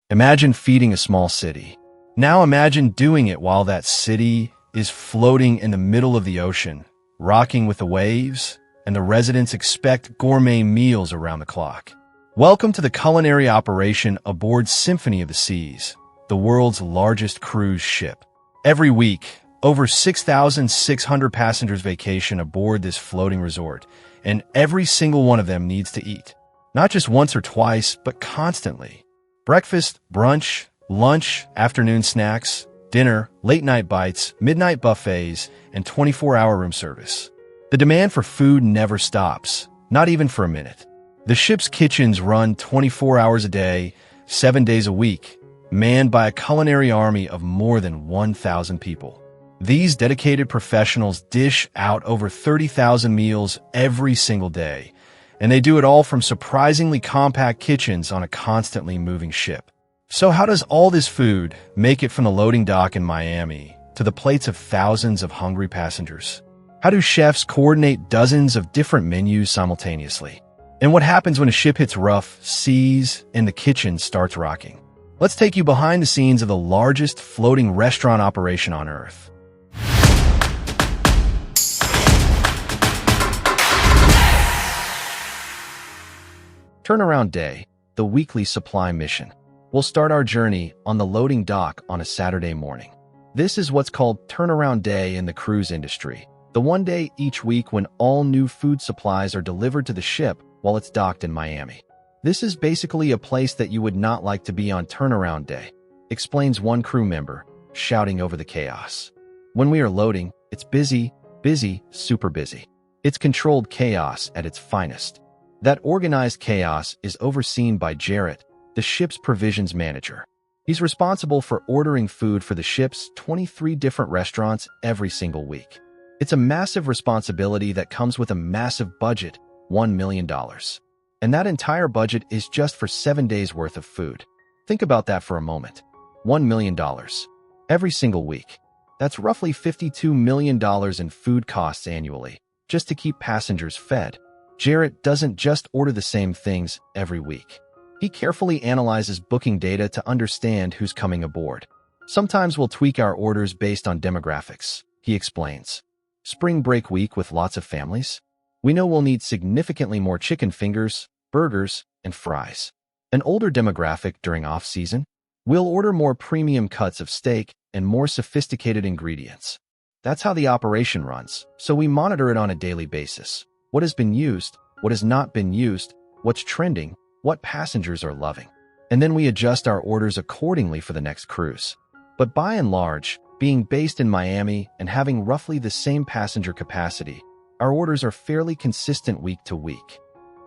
Imagine feeding a small city. Now imagine doing it while that city is floating in the middle of the ocean, rocking with the waves, and the residents expect gourmet meals around the clock. Welcome to the culinary operation aboard Symphony of the Seas, the world's largest cruise ship. Every week, over 6,600 passengers vacation aboard this floating resort, and every single one of them needs to eat. Not just once or twice, but constantly. Breakfast, brunch, lunch, afternoon snacks, dinner, late-night bites, midnight buffets, and 24-hour room service. The demand for food never stops, not even for a minute. The ship's kitchens run 24 hours a day, 7 days a week, manned by a culinary army of more than 1,000 people. These dedicated professionals dish out over 30,000 meals every single day, and they do it all from surprisingly compact kitchens on a constantly moving ship. So how does all this food make it from the loading dock in Miami to the plates of thousands of hungry passengers? How do chefs coordinate dozens of different menus simultaneously? And what happens when a ship hits rough seas and the kitchen starts rocking? Let's take you behind the scenes of the largest floating restaurant operation on Earth. Turnaround Day, the weekly supply mission. We'll start our journey on the loading dock on a Saturday morning. This is what's called Turnaround Day in the cruise industry, the one day each week when all new food supplies are delivered to the ship while it's docked in Miami. This is basically a place that you would not like to be on Turnaround Day, explains one crew member, shouting over the chaos. When we are loading, it's busy, super busy. It's controlled chaos at its finest. That organized chaos is overseen by Jarrett, the ship's provisions manager. He's responsible for ordering food for the ship's 23 different restaurants every single week. It's a massive responsibility that comes with a massive budget, $1 million. And that entire budget is just for 7 days worth of food. Think about that for a moment. $1 million. Every single week. That's roughly $52 million in food costs annually, just to keep passengers fed. Jarrett doesn't just order the same things every week. He carefully analyzes booking data to understand who's coming aboard. Sometimes we'll tweak our orders based on demographics, he explains. Spring break week with lots of families? We know we'll need significantly more chicken fingers, burgers, and fries. An older demographic during off-season? We'll order more premium cuts of steak and more sophisticated ingredients. That's how the operation runs, so we monitor it on a daily basis. What has been used, what has not been used, what's trending, what passengers are loving. And then we adjust our orders accordingly for the next cruise. But by and large, being based in Miami and having roughly the same passenger capacity, our orders are fairly consistent week to week.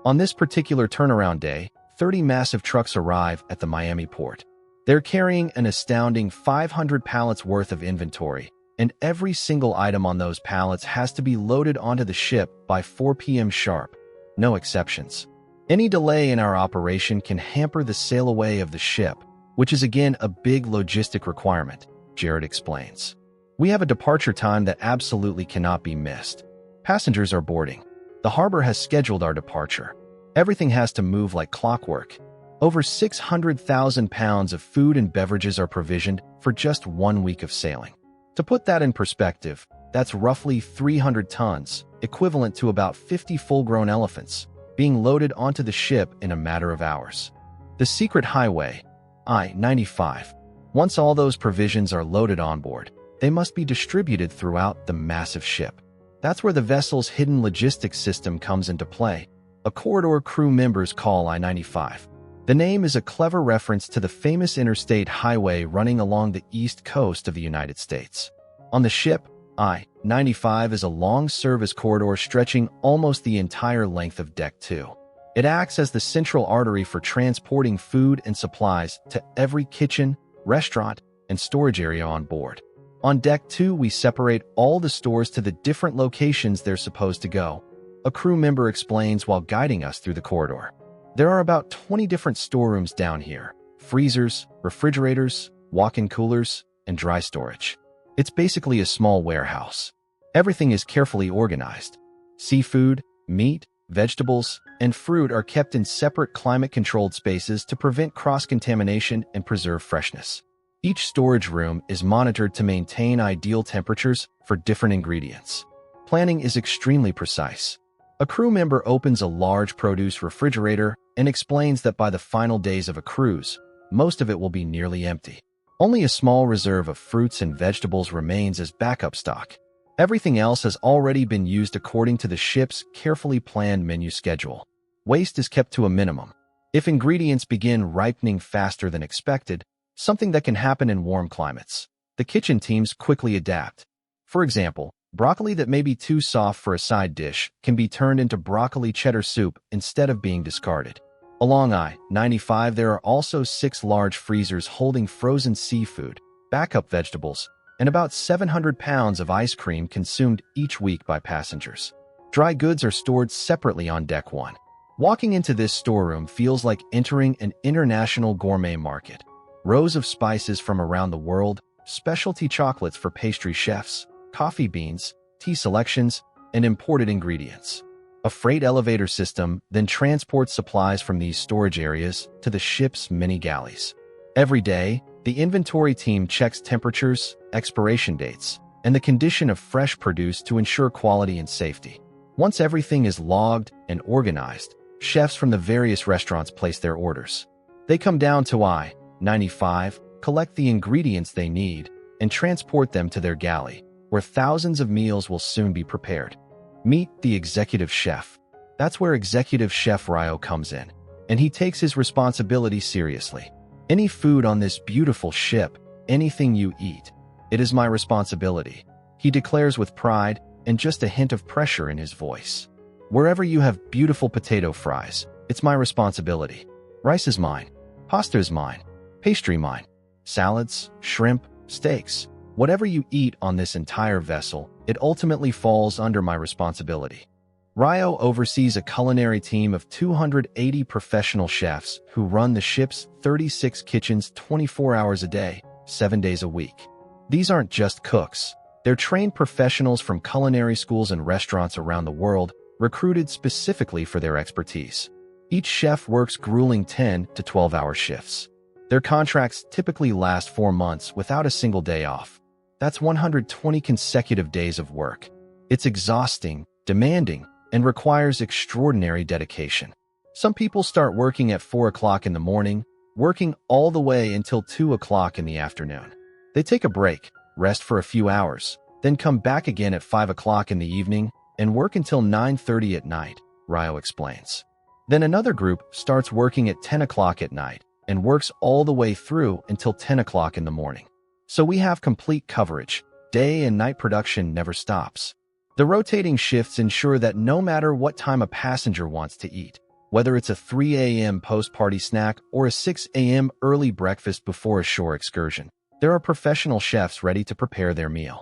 On this particular turnaround day, 30 massive trucks arrive at the Miami port. They're carrying an astounding 500 pallets worth of inventory, and every single item on those pallets has to be loaded onto the ship by 4 p.m. sharp. No exceptions. Any delay in our operation can hamper the sail away of the ship, which is again a big logistic requirement, Jared explains. We have a departure time that absolutely cannot be missed. Passengers are boarding. The harbor has scheduled our departure. Everything has to move like clockwork. Over 600,000 pounds of food and beverages are provisioned for just 1 week of sailing. To put that in perspective, that's roughly 300 tons, equivalent to about 50 full-grown elephants, being loaded onto the ship in a matter of hours. The secret highway, I-95. Once all those provisions are loaded on board, they must be distributed throughout the massive ship. That's where the vessel's hidden logistics system comes into play, a corridor crew members call I-95. The name is a clever reference to the famous interstate highway running along the east coast of the United States. On the ship, I-95 is a long service corridor stretching almost the entire length of Deck 2. It acts as the central artery for transporting food and supplies to every kitchen, restaurant, and storage area on board. On Deck 2, we separate all the stores to the different locations they're supposed to go, a crew member explains while guiding us through the corridor. There are about 20 different storerooms down here, freezers, refrigerators, walk-in coolers, and dry storage. It's basically a small warehouse. Everything is carefully organized. Seafood, meat, vegetables, and fruit are kept in separate climate-controlled spaces to prevent cross-contamination and preserve freshness. Each storage room is monitored to maintain ideal temperatures for different ingredients. Planning is extremely precise. A crew member opens a large produce refrigerator and explains that by the final days of a cruise, most of it will be nearly empty. Only a small reserve of fruits and vegetables remains as backup stock. Everything else has already been used according to the ship's carefully planned menu schedule. Waste is kept to a minimum. If ingredients begin ripening faster than expected, something that can happen in warm climates, the kitchen teams quickly adapt. For example, broccoli that may be too soft for a side dish can be turned into broccoli cheddar soup instead of being discarded. Along I-95, there are also 6 large freezers holding frozen seafood, backup vegetables, and about 700 pounds of ice cream consumed each week by passengers. Dry goods are stored separately on Deck 1. Walking into this storeroom feels like entering an international gourmet market. Rows of spices from around the world, specialty chocolates for pastry chefs, coffee beans, tea selections, and imported ingredients. A freight elevator system then transports supplies from these storage areas to the ship's mini galleys. Every day, the inventory team checks temperatures, expiration dates, and the condition of fresh produce to ensure quality and safety. Once everything is logged and organized, chefs from the various restaurants place their orders. They come down to I-95, collect the ingredients they need, and transport them to their galley, where thousands of meals will soon be prepared. Meet the executive chef. That's where Executive Chef Ryo comes in, and he takes his responsibility seriously. Any food on this beautiful ship, anything you eat, it is my responsibility, he declares with pride and just a hint of pressure in his voice. Wherever you have beautiful potato fries, it's my responsibility. Rice is mine. Pasta is mine. Pastry mine. Salads, shrimp, steaks. Whatever you eat on this entire vessel, it ultimately falls under my responsibility. Ryo oversees a culinary team of 280 professional chefs who run the ship's 36 kitchens 24 hours a day, 7 days a week. These aren't just cooks. They're trained professionals from culinary schools and restaurants around the world, recruited specifically for their expertise. Each chef works grueling 10 to 12-hour shifts. Their contracts typically last 4 months without a single day off. That's 120 consecutive days of work. It's exhausting, demanding, and requires extraordinary dedication. Some people start working at 4 o'clock in the morning, working all the way until 2 o'clock in the afternoon. They take a break, rest for a few hours, then come back again at 5 o'clock in the evening and work until 9:30 at night, Ryo explains. Then another group starts working at 10 o'clock at night and works all the way through until 10 o'clock in the morning. So we have complete coverage. Day and night production never stops. The rotating shifts ensure that no matter what time a passenger wants to eat, whether it's a 3 a.m. post-party snack or a 6 a.m. early breakfast before a shore excursion, there are professional chefs ready to prepare their meal.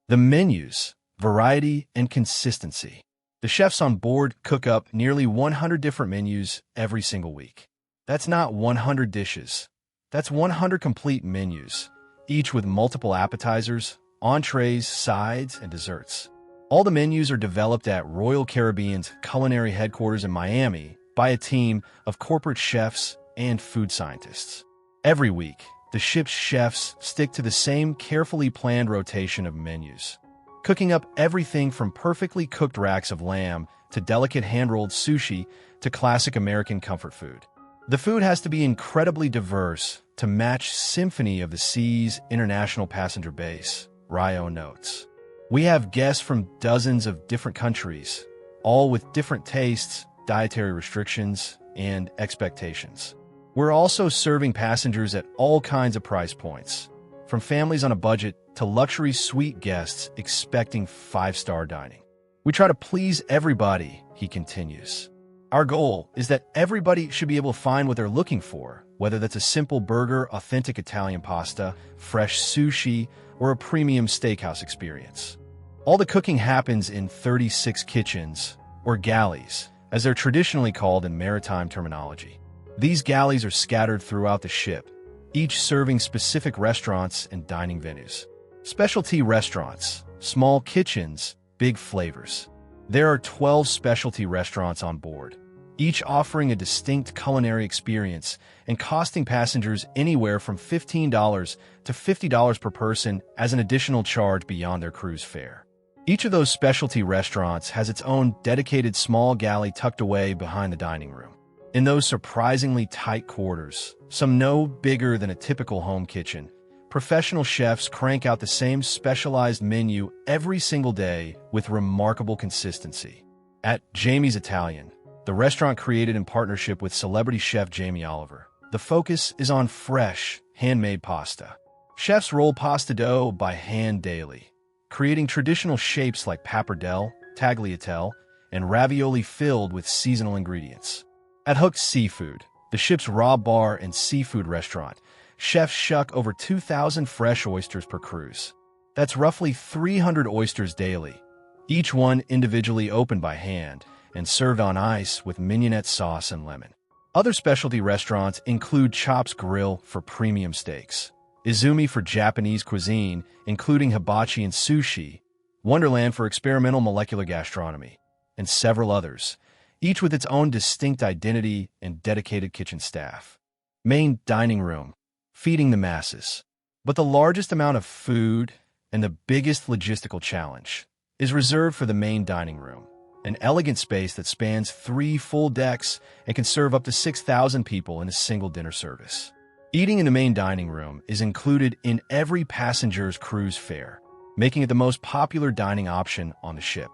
The menus, variety, and consistency. The chefs on board cook up nearly 100 different menus every single week. That's not 100 dishes. That's 100 complete menus, each with multiple appetizers, entrees, sides, and desserts. All the menus are developed at Royal Caribbean's culinary headquarters in Miami by a team of corporate chefs and food scientists. Every week, the ship's chefs stick to the same carefully planned rotation of menus, cooking up everything from perfectly cooked racks of lamb to delicate hand-rolled sushi to classic American comfort food. The food has to be incredibly diverse to match Symphony of the Seas International Passenger Base, Ryo notes. We have guests from dozens of different countries, all with different tastes, dietary restrictions, and expectations. We're also serving passengers at all kinds of price points, from families on a budget to luxury suite guests expecting 5-star dining. We try to please everybody, he continues. Our goal is that everybody should be able to find what they're looking for, whether that's a simple burger, authentic Italian pasta, fresh sushi, or a premium steakhouse experience. All the cooking happens in 36 kitchens, or galleys, as they're traditionally called in maritime terminology. These galleys are scattered throughout the ship, each serving specific restaurants and dining venues. Specialty restaurants, small kitchens, big flavors. There are 12 specialty restaurants on board, each offering a distinct culinary experience and costing passengers anywhere from $15 to $50 per person as an additional charge beyond their cruise fare. Each of those specialty restaurants has its own dedicated small galley tucked away behind the dining room. In those surprisingly tight quarters, some no bigger than a typical home kitchen, professional chefs crank out the same specialized menu every single day with remarkable consistency. At Jamie's Italian, the restaurant created in partnership with celebrity chef Jamie Oliver, the focus is on fresh, handmade pasta. Chefs roll pasta dough by hand daily, creating traditional shapes like pappardelle, tagliatelle, and ravioli filled with seasonal ingredients. At Hooked Seafood, the ship's raw bar and seafood restaurant, chefs shuck over 2,000 fresh oysters per cruise. That's roughly 300 oysters daily, each one individually opened by hand and served on ice with mignonette sauce and lemon. Other specialty restaurants include Chop's Grill for premium steaks, Izumi for Japanese cuisine, including hibachi and sushi, Wonderland for experimental molecular gastronomy, and several others, each with its own distinct identity and dedicated kitchen staff. Main dining room, feeding the masses. But the largest amount of food and the biggest logistical challenge is reserved for the main dining room, an elegant space that spans 3 full decks and can serve up to 6,000 people in a single dinner service. Eating in the main dining room is included in every passenger's cruise fare, making it the most popular dining option on the ship.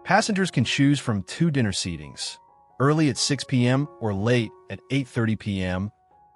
Passengers can choose from 2 dinner seatings, early at 6 p.m. or late at 8:30 p.m.,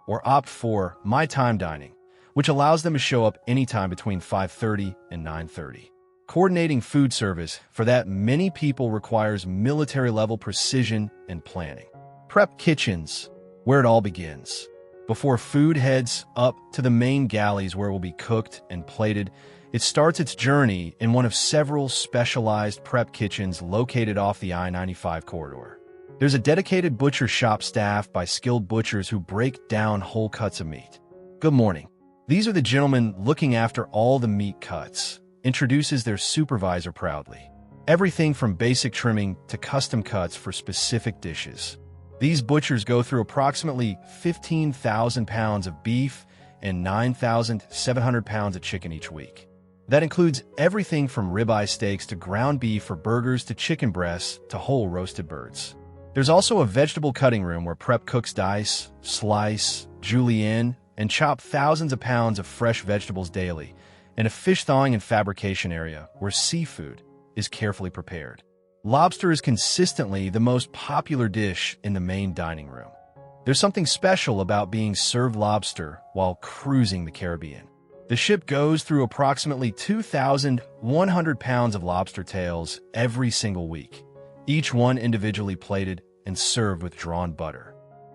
or opt for My Time dining, which allows them to show up anytime between 5:30 and 9:30. Coordinating food service for that many people requires military-level precision and planning. Prep kitchens, where it all begins. Before food heads up to the main galleys where it will be cooked and plated, it starts its journey in one of several specialized prep kitchens located off the I-95 corridor. There's a dedicated butcher shop staffed by skilled butchers who break down whole cuts of meat. Good morning. These are the gentlemen looking after all the meat cuts, introduces their supervisor proudly. Everything from basic trimming to custom cuts for specific dishes. These butchers go through approximately 15,000 pounds of beef and 9,700 pounds of chicken each week. That includes everything from ribeye steaks to ground beef for burgers to chicken breasts to whole roasted birds. There's also a vegetable cutting room where prep cooks dice, slice, julienne, and chop thousands of pounds of fresh vegetables daily, and a fish thawing and fabrication area where seafood is carefully prepared. Lobster is consistently the most popular dish in the main dining room. There's something special about being served lobster while cruising the Caribbean. The ship goes through approximately 2,100 pounds of lobster tails every single week, each one individually plated and served with drawn butter.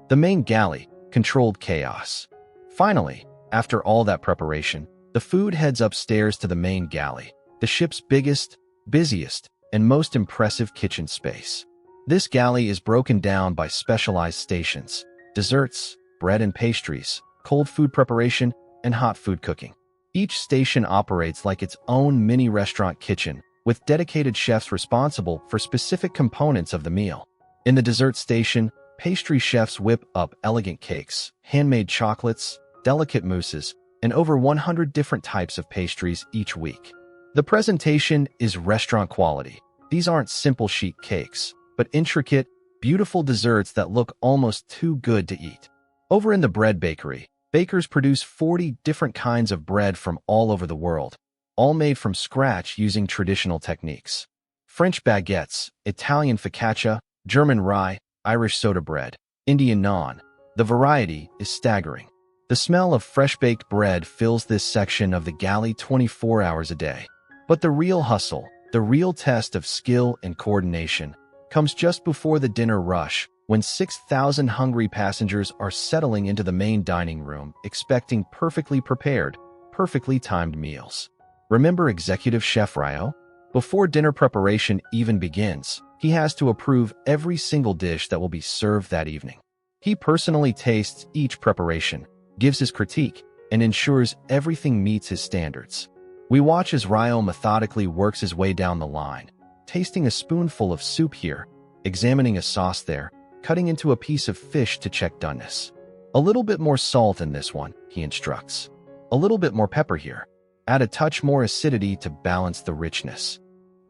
The main galley, controlled chaos. Finally, after all that preparation, the food heads upstairs to the main galley, the ship's biggest, busiest, and most impressive kitchen space. This galley is broken down by specialized stations: desserts, bread and pastries, cold food preparation, and hot food cooking. Each station operates like its own mini restaurant kitchen, with dedicated chefs responsible for specific components of the meal. In the dessert station, pastry chefs whip up elegant cakes, handmade chocolates, delicate mousses, and over 100 different types of pastries each week. The presentation is restaurant quality. These aren't simple sheet cakes, but intricate, beautiful desserts that look almost too good to eat. Over in the bread bakery, bakers produce 40 different kinds of bread from all over the world, all made from scratch using traditional techniques. French baguettes, Italian focaccia, German rye, Irish soda bread, Indian naan. The variety is staggering. The smell of fresh-baked bread fills this section of the galley 24 hours a day. But the real hustle, the real test of skill and coordination, comes just before the dinner rush, when 6,000 hungry passengers are settling into the main dining room expecting perfectly prepared, perfectly timed meals. Remember Executive Chef Ryo? Before dinner preparation even begins, he has to approve every single dish that will be served that evening. He personally tastes each preparation, gives his critique, and ensures everything meets his standards. We watch as Ryo methodically works his way down the line, tasting a spoonful of soup here, examining a sauce there, cutting into a piece of fish to check doneness. A little bit more salt in this one, he instructs. A little bit more pepper here. Add a touch more acidity to balance the richness.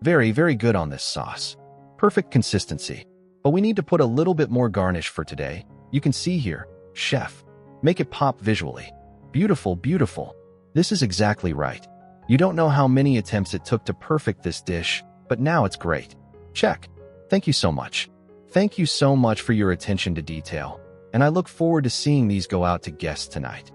Very, very good on this sauce. Perfect consistency. But we need to put a little bit more garnish for today. You can see here, chef. Make it pop visually. Beautiful, beautiful. This is exactly right. You don't know how many attempts it took to perfect this dish, but now it's great. Check. Thank you so much. Thank you so much for your attention to detail, and I look forward to seeing these go out to guests tonight.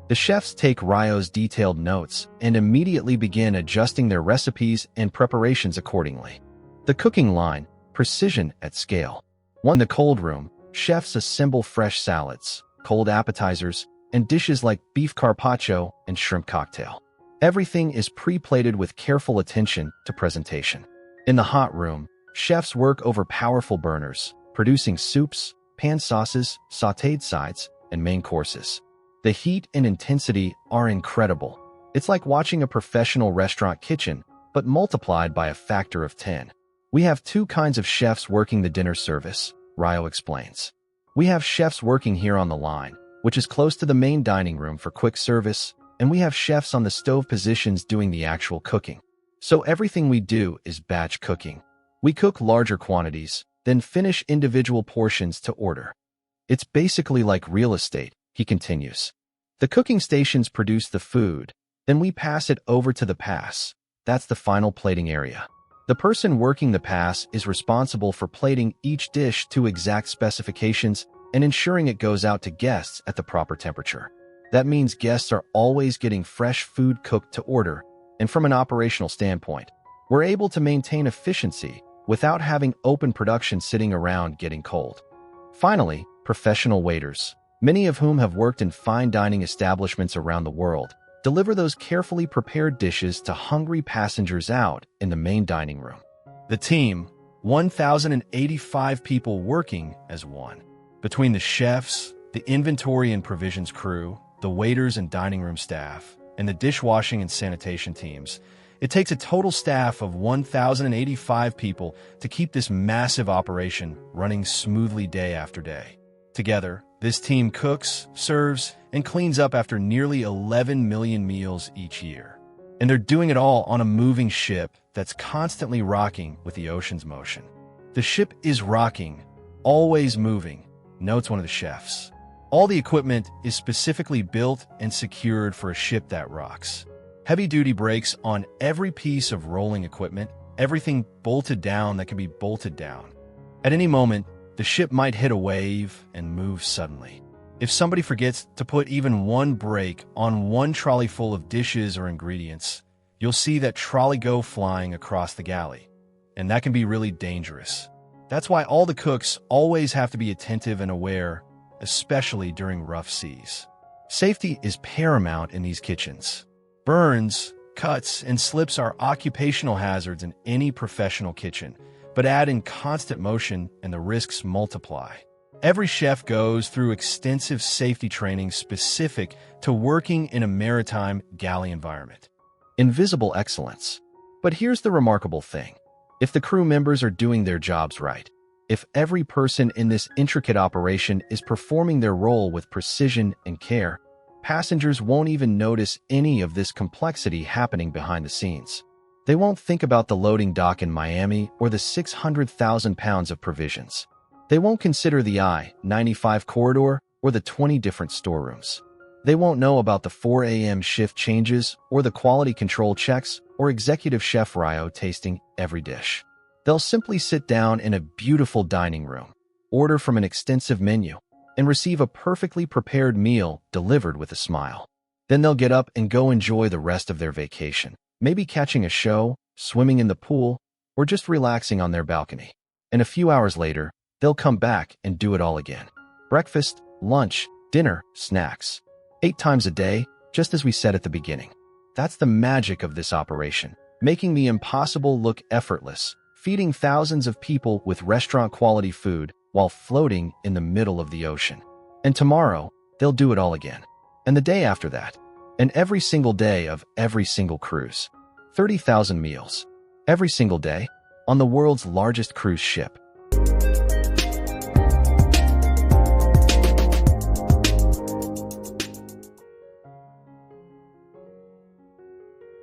The chefs take Ryo's detailed notes and immediately begin adjusting their recipes and preparations accordingly. The cooking line, precision at scale. In the cold room, chefs assemble fresh salads, cold appetizers, and dishes like beef carpaccio and shrimp cocktail. Everything is pre-plated with careful attention to presentation. In the hot room, chefs work over powerful burners, producing soups, pan sauces, sautéed sides, and main courses. The heat and intensity are incredible. It's like watching a professional restaurant kitchen, but multiplied by a factor of 10. We have two kinds of chefs working the dinner service, Ryo explains. We have chefs working here on the line, which is close to the main dining room for quick service, and we have chefs on the stove positions doing the actual cooking. So everything we do is batch cooking. We cook larger quantities, then finish individual portions to order. It's basically like real estate, he continues. The cooking stations produce the food, then we pass it over to the pass. That's the final plating area. The person working the pass is responsible for plating each dish to exact specifications and ensuring it goes out to guests at the proper temperature. That means guests are always getting fresh food cooked to order, and from an operational standpoint, we're able to maintain efficiency without having open production sitting around getting cold. Finally, professional waiters, many of whom have worked in fine dining establishments around the world, deliver those carefully prepared dishes to hungry passengers out in the main dining room. The team, 1,085 people working as one. Between the chefs, the inventory and provisions crew, the waiters and dining room staff, and the dishwashing and sanitation teams, it takes a total staff of 1,085 people to keep this massive operation running smoothly day after day. Together, this team cooks, serves, and cleans up after nearly 11 million meals each year. And they're doing it all on a moving ship that's constantly rocking with the ocean's motion. The ship is rocking, always moving, notes one of the chefs. All the equipment is specifically built and secured for a ship that rocks. Heavy-duty brakes on every piece of rolling equipment, everything bolted down that can be bolted down. At any moment, the ship might hit a wave and move suddenly. If somebody forgets to put even one brake on one trolley full of dishes or ingredients, you'll see that trolley go flying across the galley. And that can be really dangerous. That's why all the cooks always have to be attentive and aware, especially during rough seas. Safety is paramount in these kitchens. Burns, cuts, and slips are occupational hazards in any professional kitchen, but add in constant motion and the risks multiply. Every chef goes through extensive safety training specific to working in a maritime galley environment. Invisible excellence. But here's the remarkable thing. If the crew members are doing their jobs right, if every person in this intricate operation is performing their role with precision and care, passengers won't even notice any of this complexity happening behind the scenes. They won't think about the loading dock in Miami or the 600,000 pounds of provisions. They won't consider the I-95 corridor or the 20 different storerooms. They won't know about the 4 a.m. shift changes or the quality control checks or executive chef Ryo tasting every dish. They'll simply sit down in a beautiful dining room, order from an extensive menu, and receive a perfectly prepared meal delivered with a smile. Then they'll get up and go enjoy the rest of their vacation, maybe catching a show, swimming in the pool, or just relaxing on their balcony. And a few hours later, they'll come back and do it all again. Breakfast, lunch, dinner, snacks. 8 times a day, just as we said at the beginning. That's the magic of this operation, making the impossible look effortless, feeding thousands of people with restaurant-quality food while floating in the middle of the ocean. And tomorrow, they'll do it all again. And the day after that. And every single day of every single cruise. 30,000 meals. Every single day. On the world's largest cruise ship,